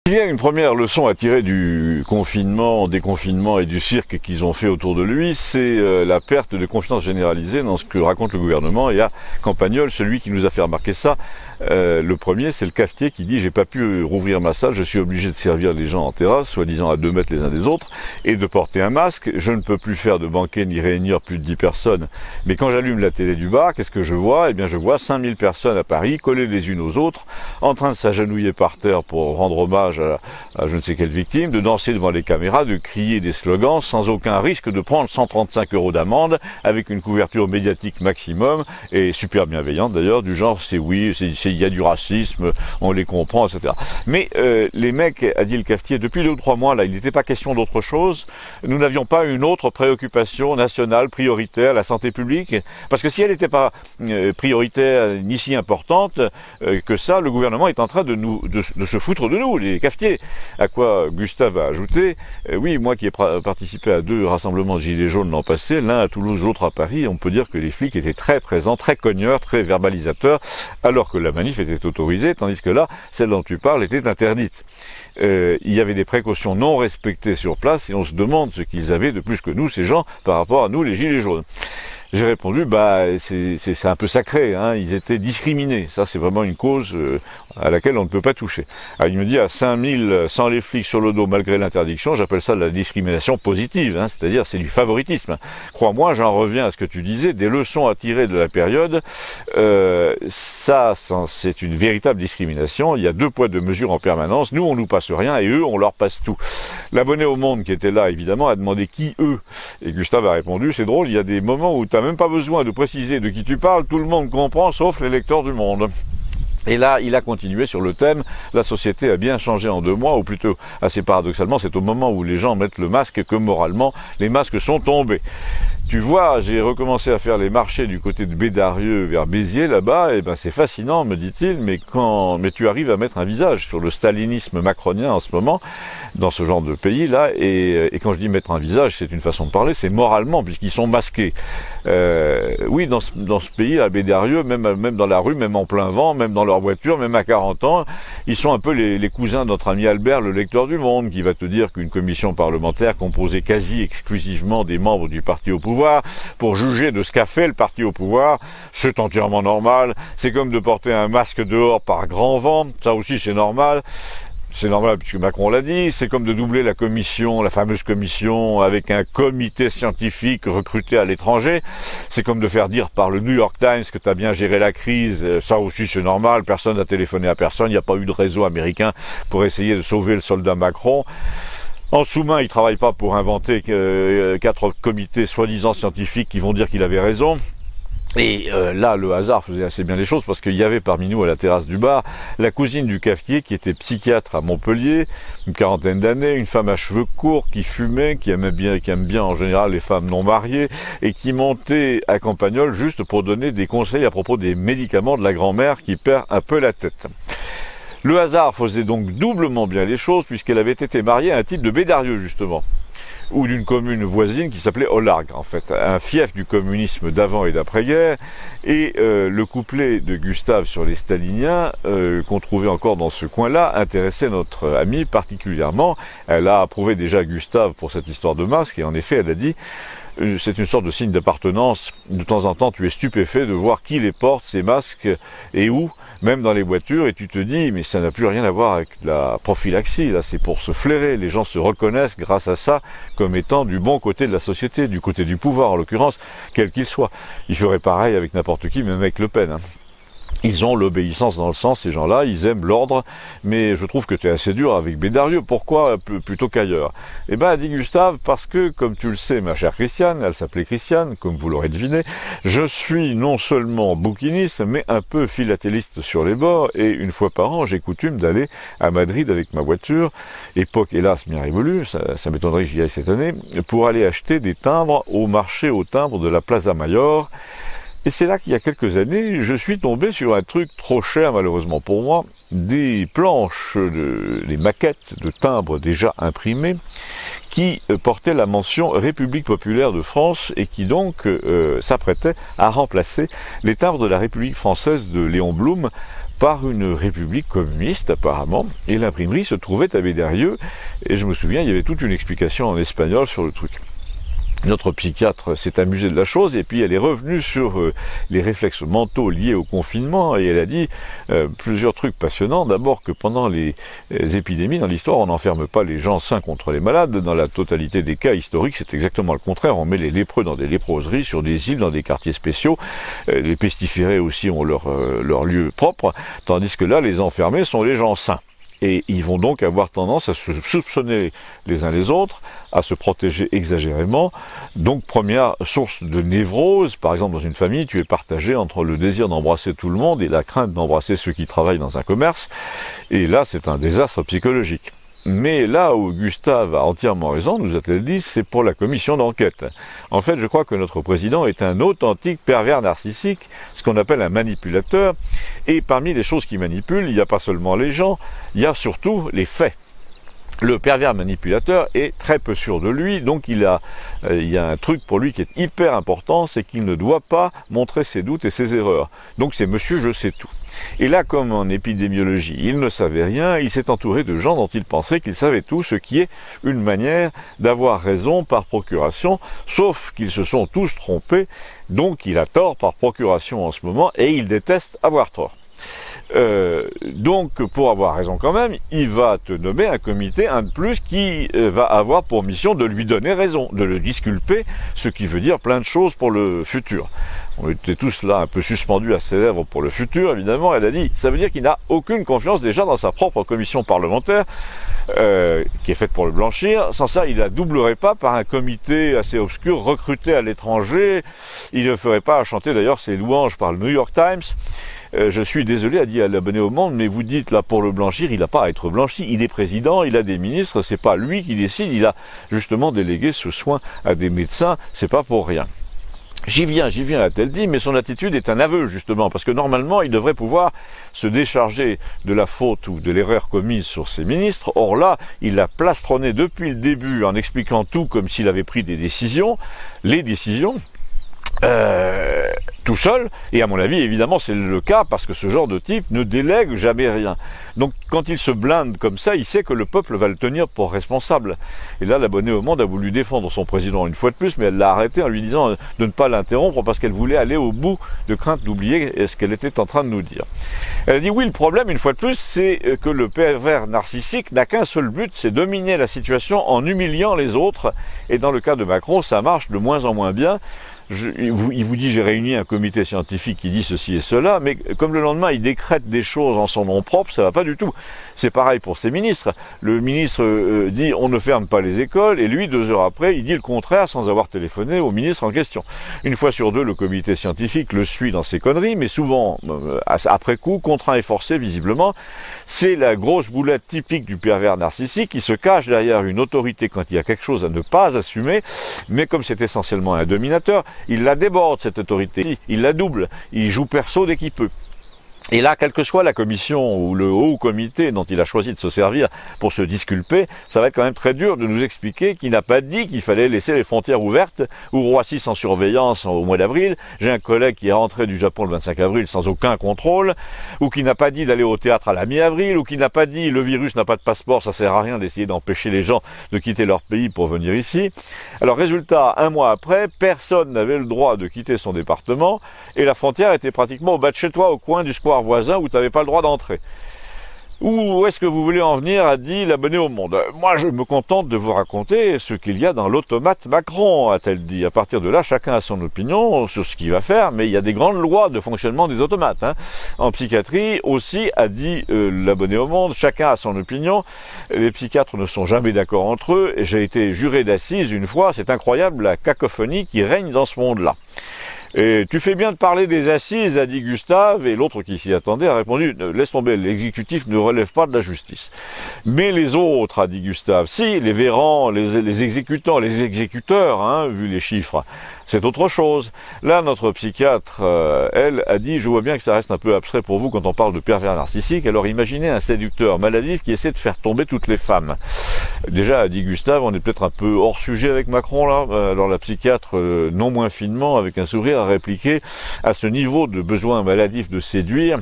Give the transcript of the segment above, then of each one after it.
Il y a une première leçon à tirer du confinement, déconfinement et du cirque qu'ils ont fait autour de lui, c'est la perte de confiance généralisée dans ce que raconte le gouvernement. Et à Campagnol, celui qui nous a fait remarquer ça, le premier, c'est le cafetier qui dit « j'ai pas pu rouvrir ma salle, je suis obligé de servir les gens en terrasse, soi-disant à 2 mètres les uns des autres, et de porter un masque, je ne peux plus faire de banquet ni réunir plus de 10 personnes. Mais quand j'allume la télé du bar, qu'est-ce que je vois? Eh bien je vois 5000 personnes à Paris, collées les unes aux autres, en train de s'agenouiller par terre pour rendre hommage à je ne sais quelle victime, de danser devant les caméras, de crier des slogans sans aucun risque de prendre 135 € d'amende avec une couverture médiatique maximum et super bienveillante d'ailleurs, du genre c'est oui, il y a du racisme, on les comprend, etc. Mais les mecs, a dit le cafetier, depuis 2 ou 3 mois là, il n'était pas question d'autre chose. Nous n'avions pas une autre préoccupation nationale prioritaire, la santé publique, parce que si elle n'était pas prioritaire ni si importante que ça, le gouvernement est en train de se foutre de nous, les cafetiers. À quoi Gustave a ajouté, oui, moi qui ai participé à 2 rassemblements de gilets jaunes l'an passé, l'un à Toulouse, l'autre à Paris, on peut dire que les flics étaient très présents, très cogneurs, très verbalisateurs, alors que la manif était autorisée, tandis que là, celle dont tu parles était interdite. Il y avait des précautions non respectées sur place et on se demande ce qu'ils avaient de plus que nous, ces gens, par rapport à nous, les gilets jaunes. J'ai répondu, bah c'est un peu sacré, hein, ils étaient discriminés, ça c'est vraiment une cause à laquelle on ne peut pas toucher. Alors, il me dit à 5000 sans les flics sur le dos malgré l'interdiction, j'appelle ça de la discrimination positive, hein, c'est-à-dire c'est du favoritisme. Crois-moi, j'en reviens à ce que tu disais, des leçons à tirer de la période, ça c'est une véritable discrimination, il y a 2 poids 2 mesures en permanence, nous on nous passe rien et eux on leur passe tout. L'abonné au Monde qui était là évidemment a demandé qui eux, et Gustave a répondu, c'est drôle, il y a des moments où t'as même pas besoin de préciser de qui tu parles, tout le monde comprend sauf les lecteurs du Monde. Et là, il a continué sur le thème, la société a bien changé en 2 mois, ou plutôt, assez paradoxalement, c'est au moment où les gens mettent le masque que moralement, les masques sont tombés. Tu vois, j'ai recommencé à faire les marchés du côté de Bédarieux vers Béziers, là-bas, et ben c'est fascinant, me dit-il, mais tu arrives à mettre un visage sur le stalinisme macronien en ce moment, dans ce genre de pays-là, et quand je dis mettre un visage, c'est une façon de parler, c'est moralement, puisqu'ils sont masqués. Oui, dans ce pays, à Bédarieux, même dans la rue, même en plein vent, même dans leur voiture, même à 40 ans, ils sont un peu les cousins de notre ami Albert, le lecteur du Monde, qui va te dire qu'une commission parlementaire composée quasi exclusivement des membres du parti au pouvoir, pour juger de ce qu'a fait le parti au pouvoir, c'est entièrement normal. C'est comme de porter un masque dehors par grand vent, ça aussi c'est normal. C'est normal puisque Macron l'a dit, c'est comme de doubler la commission, la fameuse commission, avec un comité scientifique recruté à l'étranger. C'est comme de faire dire par le New York Times que tu as bien géré la crise, ça aussi c'est normal, personne n'a téléphoné à personne, il n'y a pas eu de réseau américain pour essayer de sauver le soldat Macron. En sous-main, il ne travaille pas pour inventer 4 comités soi-disant scientifiques qui vont dire qu'il avait raison. Et là, le hasard faisait assez bien les choses parce qu'il y avait parmi nous à la terrasse du bar la cousine du cafetier qui était psychiatre à Montpellier, une 40aine d'années, une femme à cheveux courts qui fumait, qui aime bien en général les femmes non mariées et qui montait à Campagnol juste pour donner des conseils à propos des médicaments de la grand-mère qui perd un peu la tête. Le hasard faisait donc doublement bien les choses puisqu'elle avait été mariée à un type de Bédarieux justement, ou d'une commune voisine qui s'appelait Ollargues, en fait, un fief du communisme d'avant et d'après-guerre, et le couplet de Gustave sur les staliniens, qu'on trouvait encore dans ce coin-là, intéressait notre amie particulièrement. Elle a approuvé déjà Gustave pour cette histoire de masque, et en effet, elle a dit c'est une sorte de signe d'appartenance. De temps en temps, tu es stupéfait de voir qui les porte, ces masques, et où, même dans les voitures, et tu te dis, mais ça n'a plus rien à voir avec la prophylaxie, là, c'est pour se flairer. Les gens se reconnaissent grâce à ça comme étant du bon côté de la société, du côté du pouvoir, en l'occurrence, quel qu'il soit. Ils feraient pareil avec n'importe qui, même avec Le Pen, hein. Ils ont l'obéissance dans le sens, ces gens-là, ils aiment l'ordre, mais je trouve que tu es assez dur avec Bédarieux. Pourquoi plutôt qu'ailleurs? Eh ben, dit Gustave, parce que, comme tu le sais, ma chère Christiane, elle s'appelait Christiane, comme vous l'aurez deviné, je suis non seulement bouquiniste, mais un peu philatéliste sur les bords, et une fois par an, j'ai coutume d'aller à Madrid avec ma voiture, époque hélas bien révolue, ça m'étonnerait que j'y aille cette année, pour aller acheter des timbres au marché aux timbres de la Plaza Mayor. Et c'est là qu'il y a quelques années, je suis tombé sur un truc trop cher malheureusement pour moi, des planches, les maquettes de timbres déjà imprimés, qui portaient la mention République populaire de France et qui donc s'apprêtaient à remplacer les timbres de la République française de Léon Blum par une république communiste apparemment, et l'imprimerie se trouvait à Bédarieux, et je me souviens, il y avait toute une explication en espagnol sur le truc. Notre psychiatre s'est amusée de la chose et puis elle est revenue sur les réflexes mentaux liés au confinement et elle a dit plusieurs trucs passionnants. D'abord que pendant les épidémies dans l'histoire, on n'enferme pas les gens sains contre les malades. Dans la totalité des cas historiques, c'est exactement le contraire. On met les lépreux dans des léproseries, sur des îles, dans des quartiers spéciaux. Les pestiférés aussi ont leur lieu propre, tandis que là, les enfermés sont les gens sains. Et ils vont donc avoir tendance à se soupçonner les uns les autres, à se protéger exagérément. Donc première source de névrose, par exemple dans une famille, tu es partagé entre le désir d'embrasser tout le monde et la crainte d'embrasser ceux qui travaillent dans un commerce. Et là, c'est un désastre psychologique. Mais là où Gustave a entièrement raison, nous a-t-elle dit, c'est pour la commission d'enquête. En fait, je crois que notre président est un authentique pervers narcissique, ce qu'on appelle un manipulateur. Et parmi les choses qui manipulent, il n'y a pas seulement les gens, il y a surtout les faits. Le pervers manipulateur est très peu sûr de lui, donc il y a un truc pour lui qui est hyper important, c'est qu'il ne doit pas montrer ses doutes et ses erreurs. Donc c'est monsieur je sais tout. Et là, comme en épidémiologie, il ne savait rien, il s'est entouré de gens dont il pensait qu'ils savaient tout, ce qui est une manière d'avoir raison par procuration, sauf qu'ils se sont tous trompés, donc il a tort par procuration en ce moment, et il déteste avoir tort. Donc, pour avoir raison quand même, il va te nommer un comité, un de plus, qui va avoir pour mission de lui donner raison, de le disculper, ce qui veut dire plein de choses pour le futur. On était tous là un peu suspendus à ses lèvres pour le futur, évidemment. Elle a dit, ça veut dire qu'il n'a aucune confiance déjà dans sa propre commission parlementaire, qui est faite pour le blanchir. Sans ça, il la doublerait pas par un comité assez obscur, recruté à l'étranger. Il ne ferait pas chanter d'ailleurs ses louanges par le New York Times. Je suis désolé, a dit à l'abonné au Monde, mais vous dites là pour le blanchir, il n'a pas à être blanchi, il est président, il a des ministres, c'est pas lui qui décide, il a justement délégué ce soin à des médecins, c'est pas pour rien. J'y viens, a-t-elle dit, mais son attitude est un aveu, justement, parce que normalement, il devrait pouvoir se décharger de la faute ou de l'erreur commise sur ses ministres. Or là, il l'a plastronné depuis le début en expliquant tout comme s'il avait pris des décisions, les décisions, tout seul, et à mon avis, évidemment, c'est le cas, parce que ce genre de type ne délègue jamais rien. Donc, quand il se blinde comme ça, il sait que le peuple va le tenir pour responsable. Et là, l'abonné au Monde a voulu défendre son président une fois de plus, mais elle l'a arrêté en lui disant de ne pas l'interrompre, parce qu'elle voulait aller au bout, de crainte d'oublier ce qu'elle était en train de nous dire. Elle a dit, oui, le problème, une fois de plus, c'est que le pervers narcissique n'a qu'un seul but, c'est dominer la situation en humiliant les autres, et dans le cas de Macron, ça marche de moins en moins bien. Il vous dit j'ai réuni un comité scientifique qui dit ceci et cela, mais comme le lendemain il décrète des choses en son nom propre, ça va pas du tout. C'est pareil pour ses ministres. Le ministre dit on ne ferme pas les écoles, et lui 2 heures après il dit le contraire sans avoir téléphoné au ministre en question. Une fois sur deux le comité scientifique le suit dans ses conneries, mais souvent après coup, contraint et forcé visiblement. C'est la grosse boulette typique du pervers narcissique qui se cache derrière une autorité quand il y a quelque chose à ne pas assumer, mais comme c'est essentiellement un dominateur, il la déborde cette autorité, il la double, il joue perso dès qu'il peut. Et là, quelle que soit la commission ou le haut comité dont il a choisi de se servir pour se disculper, ça va être quand même très dur de nous expliquer qu'il n'a pas dit qu'il fallait laisser les frontières ouvertes ou Roissy sans surveillance au mois d'avril. J'ai un collègue qui est rentré du Japon le 25 avril sans aucun contrôle, ou qui n'a pas dit d'aller au théâtre à la mi-avril, ou qui n'a pas dit le virus n'a pas de passeport, ça sert à rien d'essayer d'empêcher les gens de quitter leur pays pour venir ici. Alors résultat, 1 mois après, personne n'avait le droit de quitter son département et la frontière était pratiquement au bas de chez toi, au coin du square voisin où tu n'avais pas le droit d'entrer. Où est-ce que vous voulez en venir, a dit l'abonné au Monde. Moi, je me contente de vous raconter ce qu'il y a dans l'automate Macron, a-t-elle dit. À partir de là, chacun a son opinion sur ce qu'il va faire, mais il y a des grandes lois de fonctionnement des automates. En psychiatrie aussi, a dit l'abonné au Monde, chacun a son opinion. Les psychiatres ne sont jamais d'accord entre eux, et j'ai été juré d'assises une fois, c'est incroyable la cacophonie qui règne dans ce monde-là. Et tu fais bien de parler des assises, a dit Gustave, et l'autre qui s'y attendait a répondu « Laisse tomber, l'exécutif ne relève pas de la justice. » Mais les autres, a dit Gustave, si, les Véran, les exécutants, les exécuteurs, vu les chiffres, c'est autre chose. Là, notre psychiatre, elle, a dit « Je vois bien que ça reste un peu abstrait pour vous quand on parle de pervers narcissique, alors imaginez un séducteur maladif qui essaie de faire tomber toutes les femmes. » Déjà, a dit Gustave, on est peut-être un peu hors sujet avec Macron, là. Alors la psychiatre, non moins finement, avec un sourire, a répliqué « À ce niveau de besoin maladif de séduire,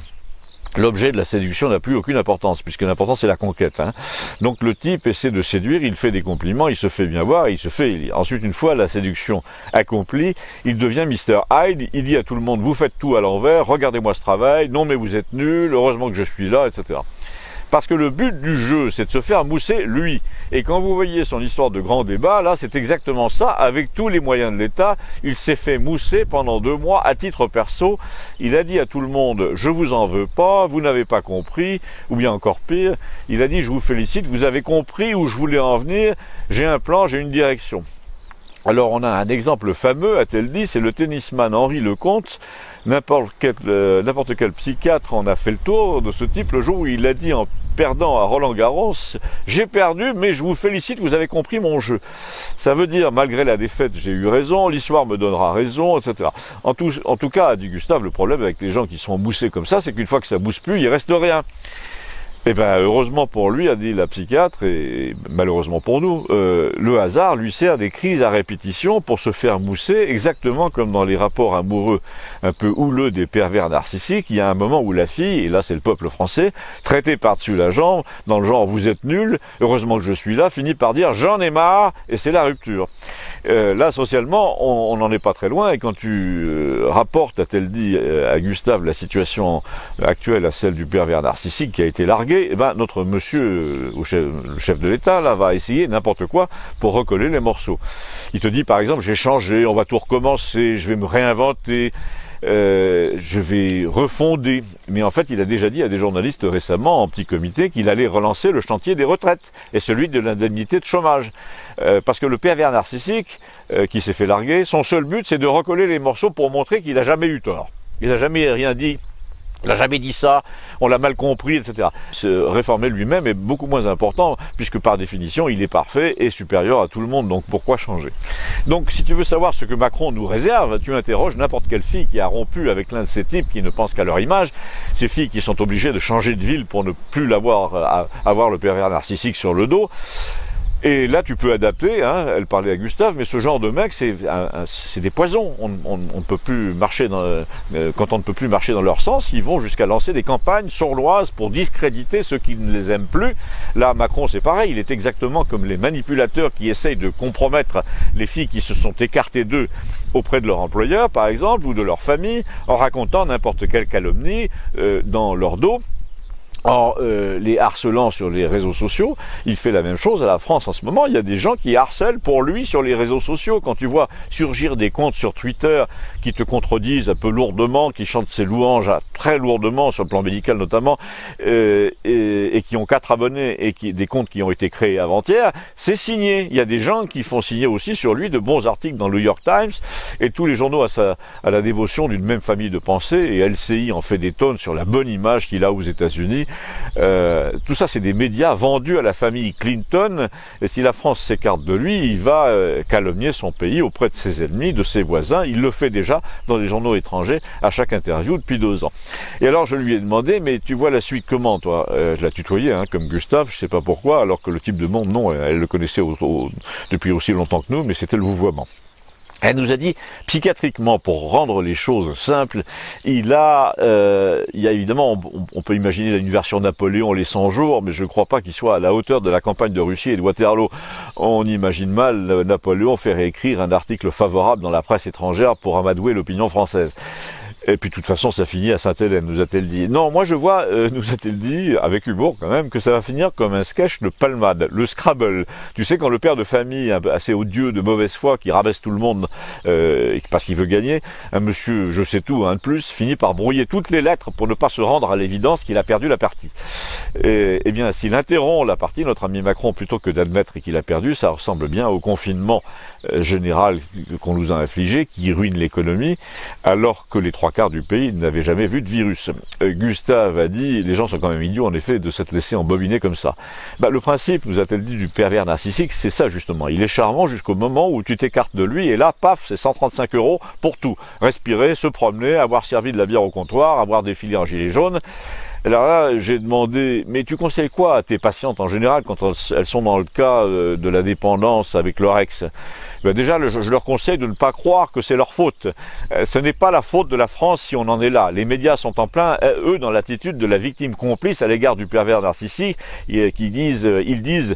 l'objet de la séduction n'a plus aucune importance, puisque l'important c'est la conquête. Hein. Donc le type essaie de séduire, il fait des compliments, il se fait bien voir, et il se fait élire. Ensuite, une fois la séduction accomplie, il devient Mr. Hyde, il dit à tout le monde, vous faites tout à l'envers, regardez-moi ce travail, non mais vous êtes nuls, heureusement que je suis là, etc. Parce que le but du jeu, c'est de se faire mousser lui. Et quand vous voyez son histoire de grand débat, là, c'est exactement ça. Avec tous les moyens de l'État, il s'est fait mousser pendant 2 mois à titre perso. Il a dit à tout le monde, je vous en veux pas, vous n'avez pas compris, ou bien encore pire, il a dit, je vous félicite, vous avez compris où je voulais en venir, j'ai un plan, j'ai une direction. Alors on a un exemple fameux, a-t-elle dit, c'est le tennisman Henri Lecomte. N'importe quel psychiatre en a fait le tour de ce type le jour où il a dit en perdant à Roland-Garros, j'ai perdu mais je vous félicite, vous avez compris mon jeu. Ça veut dire, malgré la défaite, j'ai eu raison, l'histoire me donnera raison, etc. En tout cas, a dit Gustave, le problème avec les gens qui sont moussés comme ça, c'est qu'une fois que ça mousse plus, il reste rien. Eh bien, heureusement pour lui, a dit la psychiatre, et malheureusement pour nous, le hasard lui sert des crises à répétition pour se faire mousser, exactement comme dans les rapports amoureux un peu houleux des pervers narcissiques. Il y a un moment où la fille, et là c'est le peuple français, traité par-dessus la jambe, dans le genre vous êtes nuls, heureusement que je suis là, finit par dire j'en ai marre, et c'est la rupture. Là, socialement, on n'en est pas très loin, et quand tu rapportes, a-t-elle dit à Gustave, la situation actuelle à celle du pervers narcissique qui a été largué, eh ben, notre monsieur, le chef de l'État, là, va essayer n'importe quoi pour recoller les morceaux. Il te dit, par exemple, j'ai changé, on va tout recommencer, je vais me réinventer, je vais refonder. Mais en fait, il a déjà dit à des journalistes récemment, en petit comité, qu'il allait relancer le chantier des retraites et celui de l'indemnité de chômage. Parce que le pervers narcissique, qui s'est fait larguer, son seul but, c'est de recoller les morceaux pour montrer qu'il n'a jamais eu tort. Il n'a jamais rien dit. Il n'a jamais dit ça, on l'a mal compris, etc. Se réformer lui-même est beaucoup moins important, puisque par définition, il est parfait et supérieur à tout le monde, donc pourquoi changer? Donc, si tu veux savoir ce que Macron nous réserve, tu interroges n'importe quelle fille qui a rompu avec l'un de ces types qui ne pensent qu'à leur image, ces filles qui sont obligées de changer de ville pour ne plus avoir le pervers narcissique sur le dos. Et là, tu peux adapter, hein, elle parlait à Gustave, mais ce genre de mec, c'est des poisons. On ne peut plus marcher quand on ne peut plus marcher dans leur sens, ils vont jusqu'à lancer des campagnes sournoises pour discréditer ceux qui ne les aiment plus. Là, Macron, c'est pareil, il est exactement comme les manipulateurs qui essayent de compromettre les filles qui se sont écartées d'eux auprès de leur employeur, par exemple, ou de leur famille, en racontant n'importe quelle calomnie dans leur dos. En les harcelant sur les réseaux sociaux, il fait la même chose à la France en ce moment. Il y a des gens qui harcèlent pour lui sur les réseaux sociaux. Quand tu vois surgir des comptes sur Twitter qui te contredisent un peu lourdement, qui chantent ses louanges très lourdement sur le plan médical notamment, et qui ont 4 abonnés et des comptes qui ont été créés avant-hier, c'est signé. Il y a des gens qui font signer aussi sur lui de bons articles dans le New York Times et tous les journaux à la dévotion d'une même famille de pensée, et LCI en fait des tonnes sur la bonne image qu'il a aux États-Unis. Tout ça, c'est des médias vendus à la famille Clinton, et si la France s'écarte de lui, il va calomnier son pays auprès de ses ennemis, de ses voisins. Il le fait déjà dans les journaux étrangers à chaque interview depuis 2 ans. Et alors je lui ai demandé, mais tu vois la suite comment, toi? Je la tutoyais, hein, comme Gustave, je sais pas pourquoi, alors que le type de monde, non, elle le connaissait depuis aussi longtemps que nous, mais c'était le vouvoiement. Elle nous a dit, psychiatriquement, pour rendre les choses simples, il y a évidemment, on peut imaginer une version Napoléon, les 100 jours, mais je ne crois pas qu'il soit à la hauteur de la campagne de Russie et de Waterloo. On imagine mal Napoléon faire écrire un article favorable dans la presse étrangère pour amadouer l'opinion française. Et puis de toute façon, ça finit à Sainte-Hélène, nous a-t-elle dit. Non, moi je vois, nous a-t-elle dit, avec humour quand même, que ça va finir comme un sketch de Palmade, le Scrabble. Tu sais, quand le père de famille, assez odieux, de mauvaise foi, qui rabaisse tout le monde parce qu'il veut gagner, un monsieur, je sais tout, un de plus, finit par brouiller toutes les lettres pour ne pas se rendre à l'évidence qu'il a perdu la partie. Eh bien, s'il interrompt la partie, notre ami Macron, plutôt que d'admettre qu'il a perdu, ça ressemble bien au confinement général qu'on nous a infligé, qui ruine l'économie, alors que les 3/4 du pays n'avaient jamais vu de virus. Gustave a dit, les gens sont quand même idiots en effet de s'être laissés embobiner comme ça. Le principe, nous a-t-elle dit, du pervers narcissique, c'est ça justement. Il est charmant jusqu'au moment où tu t'écartes de lui, et là, paf, c'est 135 € pour tout. Respirer, se promener, avoir servi de la bière au comptoir, avoir défilé en gilet jaune. Alors là, j'ai demandé, mais tu conseilles quoi à tes patientes en général quand elles sont dans le cas de la dépendance avec leur ex? Ben déjà, je leur conseille de ne pas croire que c'est leur faute. Ce n'est pas la faute de la France si on en est là. Les médias sont en plein, eux, dans l'attitude de la victime complice à l'égard du pervers narcissique, ils disent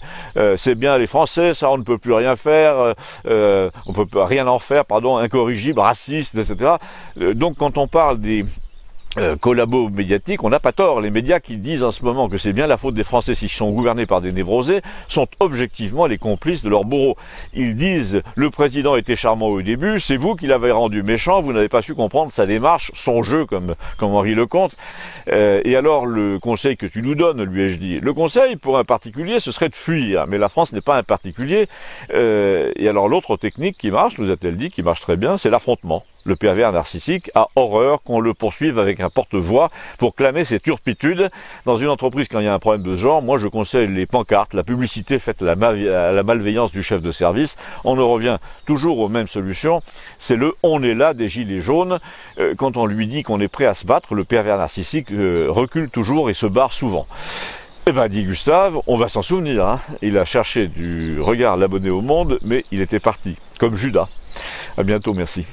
c'est bien les Français, ça on ne peut plus rien faire, on peut rien en faire, pardon, incorrigible, raciste, etc. Donc quand on parle des collabos médiatiques, on n'a pas tort. Les médias qui disent en ce moment que c'est bien la faute des Français s'ils sont gouvernés par des névrosés sont objectivement les complices de leur bourreau. Ils disent le président était charmant au début, c'est vous qui l'avez rendu méchant, vous n'avez pas su comprendre sa démarche, son jeu comme Henri Lecomte. Et alors le conseil que tu nous donnes, lui ai-je dit, le conseil pour un particulier ce serait de fuir, mais la France n'est pas un particulier. Et alors l'autre technique qui marche, nous a-t-elle dit, qui marche très bien, c'est l'affrontement. Le pervers narcissique a horreur qu'on le poursuive avec un porte-voix pour clamer ses turpitudes. Dans une entreprise, quand il y a un problème de ce genre, moi je conseille les pancartes, la publicité faite à la malveillance du chef de service. On en revient toujours aux mêmes solutions. C'est le « on est là » des gilets jaunes. Quand on lui dit qu'on est prêt à se battre, le pervers narcissique recule toujours et se barre souvent. Eh ben, dit Gustave, on va s'en souvenir. Hein. Il a cherché du regard l'abonné au monde, mais il était parti, comme Judas. À bientôt, merci.